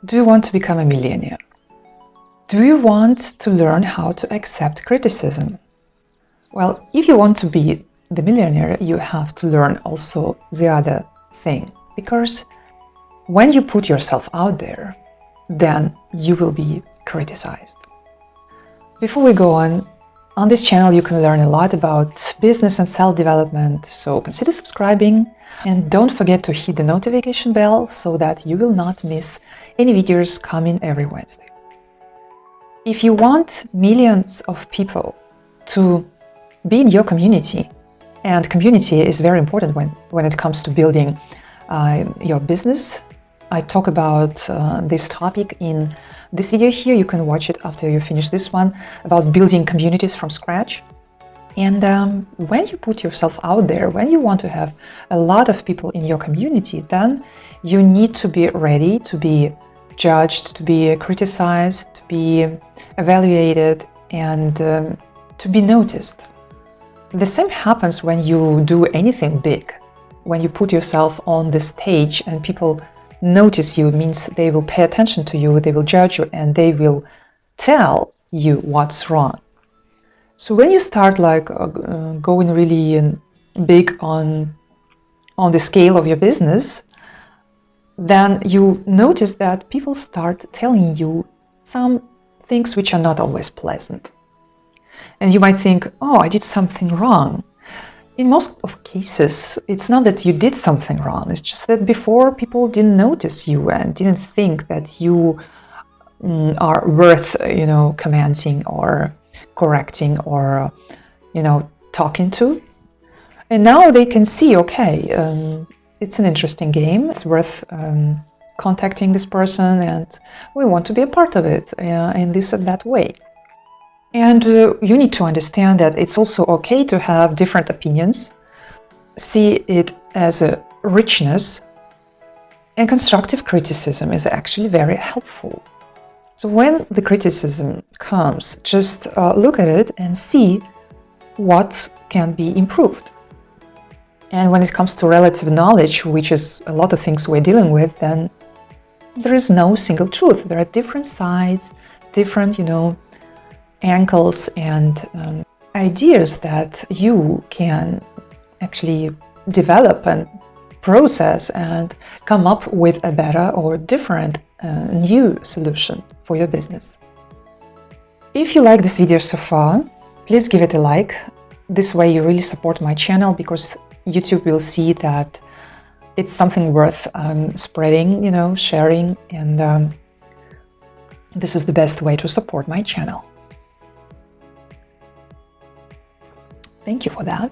Do you want to become a millionaire? Do you want to learn how to accept criticism? Well, if you want to be the millionaire, you have to learn also the other thing, because when you put yourself out there, then you will be criticized. Before we go on this channel you can learn a lot about business and self-development, so consider subscribing and don't forget to hit the notification bell so that you will not miss any videos coming every Wednesday. If you want millions of people to be in your community, and community is very important when it comes to building your business. I talk about this topic in this video here. You can watch it after you finish this one, about building communities from scratch. And when you put yourself out there, when you want to have a lot of people in your community, then you need to be ready to be judged, to be criticized, to be evaluated, and to be noticed. The same happens when you do anything big. When you put yourself on the stage and people notice you, means they will pay attention to you, they will judge you, and they will tell you what's wrong. So when you start going really big on the scale of your business, then you notice that people start telling you some things which are not always pleasant. And you might think, oh, I did something wrong. In most of cases, it's not that you did something wrong. It's just that before people didn't notice you and didn't think that you are worth, commenting or correcting or, talking to. And now they can see, okay, it's an interesting game. It's worth contacting this person, and we want to be a part of it in this and that way. And you need to understand that it's also okay to have different opinions, see it as a richness, and constructive criticism is actually very helpful. So when the criticism comes, just look at it and see what can be improved. And when it comes to relative knowledge, which is a lot of things we're dealing with, then there is no single truth. There are different sides, different, angles and ideas that you can actually develop and process and come up with a better or different new solution for your business. If you like this video so far, please give it a like. This way you really support my channel, because YouTube will see that it's something worth spreading, sharing, and this is the best way to support my channel. Thank you for that.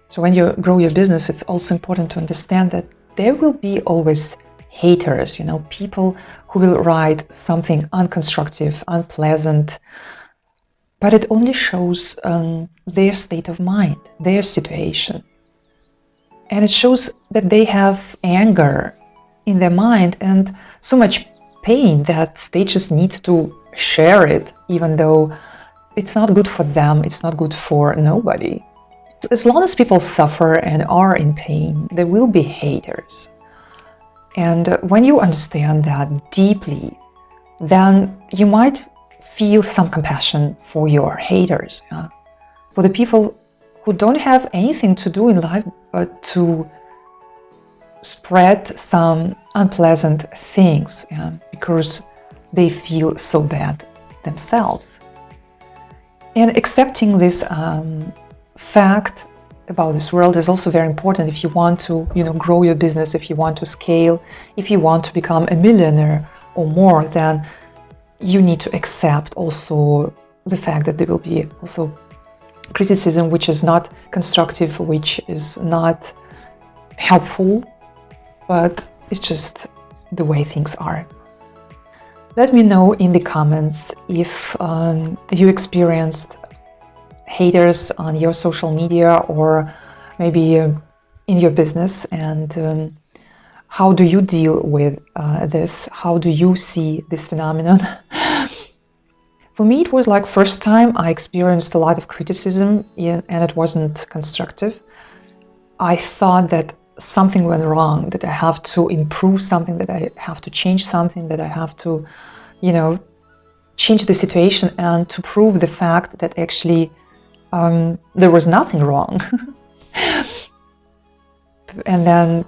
So when you grow your business, it's also important to understand that there will be always haters, people who will write something unconstructive, unpleasant, but it only shows their state of mind, their situation. And it shows that they have anger in their mind and so much pain that they just need to share it, even though it's not good for them, it's not good for nobody. As long as people suffer and are in pain, there will be haters. And when you understand that deeply, then you might feel some compassion for your haters, for the people who don't have anything to do in life but to spread some unpleasant things because they feel so bad themselves. And accepting this fact about this world is also very important if you want to, grow your business, if you want to scale, if you want to become a millionaire or more, then you need to accept also the fact that there will be also criticism which is not constructive, which is not helpful, but it's just the way things are. Let me know in the comments if you experienced haters on your social media or maybe in your business, and how do you deal with this? How do you see this phenomenon? For me, it was like first time I experienced a lot of criticism and it wasn't constructive. I thought that something went wrong, that I have to improve something, that I have to change something, that I have to, change the situation and to prove the fact that actually there was nothing wrong. And then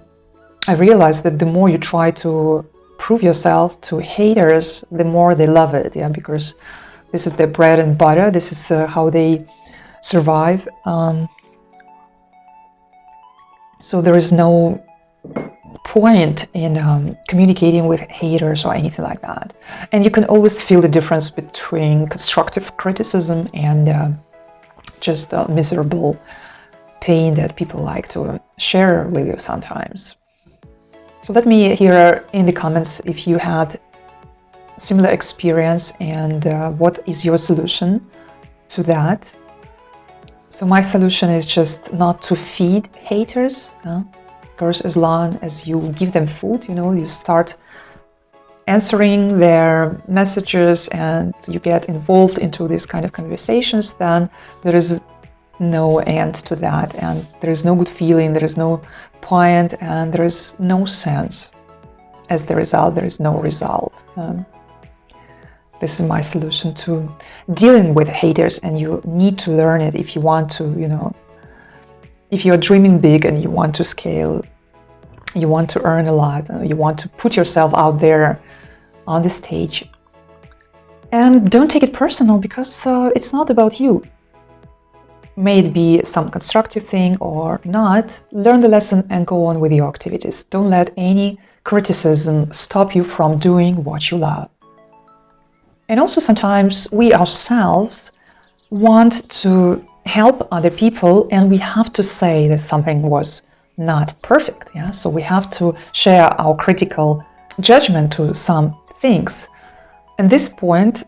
I realized that the more you try to prove yourself to haters, the more they love it, because this is their bread and butter. This is how they survive. So there is no point in communicating with haters or anything like that. And you can always feel the difference between constructive criticism and just miserable pain that people like to share with you sometimes. So let me hear in the comments if you had similar experience and what is your solution to that. So my solution is just not to feed haters. Because as long as you give them food, you start answering their messages and you get involved into these kind of conversations, then there is no end to that, and there is no good feeling, there is no point, and there is no sense. As the result, there is no result. This is my solution to dealing with haters, and you need to learn it if you want to, if you're dreaming big and you want to scale, you want to earn a lot, you want to put yourself out there on the stage. And don't take it personal, because it's not about you. May it be some constructive thing or not, learn the lesson and go on with your activities. Don't let any criticism stop you from doing what you love. And also sometimes we ourselves want to help other people, and we have to say that something was not perfect. So we have to share our critical judgment to some things. At this point,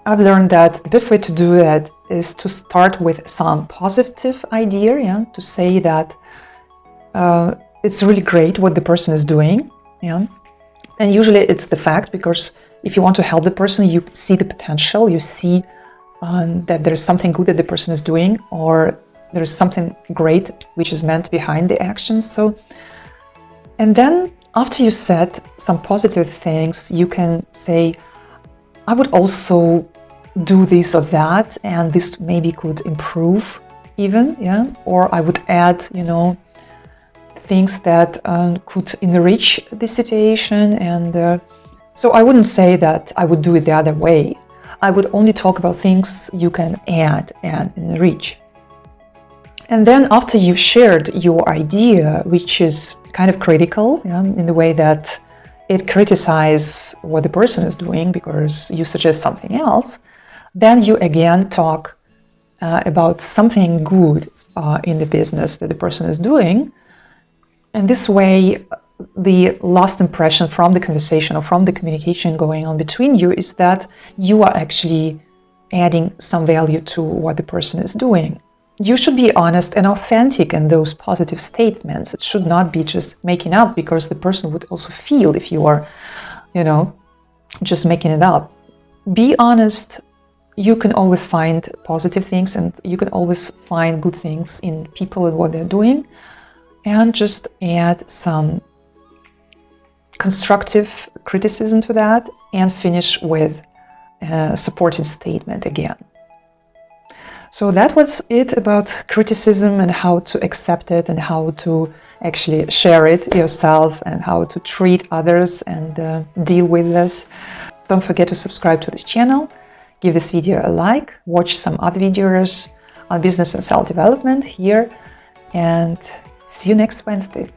I've learned that the best way to do that is to start with some positive idea, to say that it's really great what the person is doing. And usually it's the fact, because if you want to help the person, you see the potential, you see that there's something good that the person is doing, or there's something great which is meant behind the action. And then after you said some positive things, you can say, I would also do this or that, and this maybe could improve even, or I would add, things that could enrich the situation. And so I wouldn't say that I would do it the other way. I would only talk about things you can add and enrich. And then after you've shared your idea, which is kind of critical, in the way that it criticizes what the person is doing because you suggest something else, then you again talk about something good in the business that the person is doing. And this way, the last impression from the conversation or from the communication going on between you is that you are actually adding some value to what the person is doing. You should be honest and authentic in those positive statements. It should not be just making up, because the person would also feel if you are, just making it up. Be honest. You can always find positive things, and you can always find good things in people and what they're doing, and just add some constructive criticism to that and finish with a supporting statement again. So that was it about criticism and how to accept it and how to actually share it yourself and how to treat others and deal with this. Don't forget to subscribe to this channel, give this video a like, watch some other videos on business and self-development here, and see you next Wednesday.